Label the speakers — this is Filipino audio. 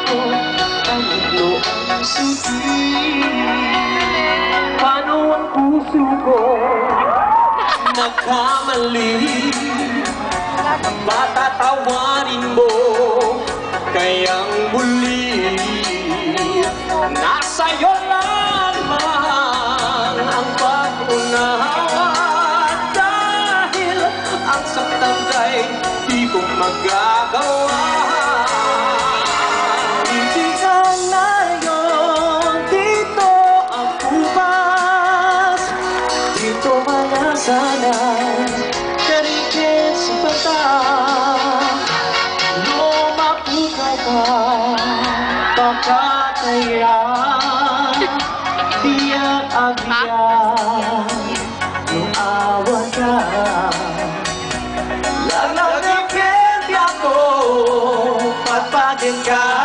Speaker 1: ko ang ito ang suti. Paano ang puso ko nagkamali? Patatawarin mo kayang muli. Nasa'yo lamang ang pag-unawa, dahil ang saktan ay di ko magagawa. Hindi ka ngayon dito ang upas, dito kaya sana karikit sa bata. Lumapukay ka, baka kaya biyak agyan yung awa ka. Lang na depende ako, pagpagin ka.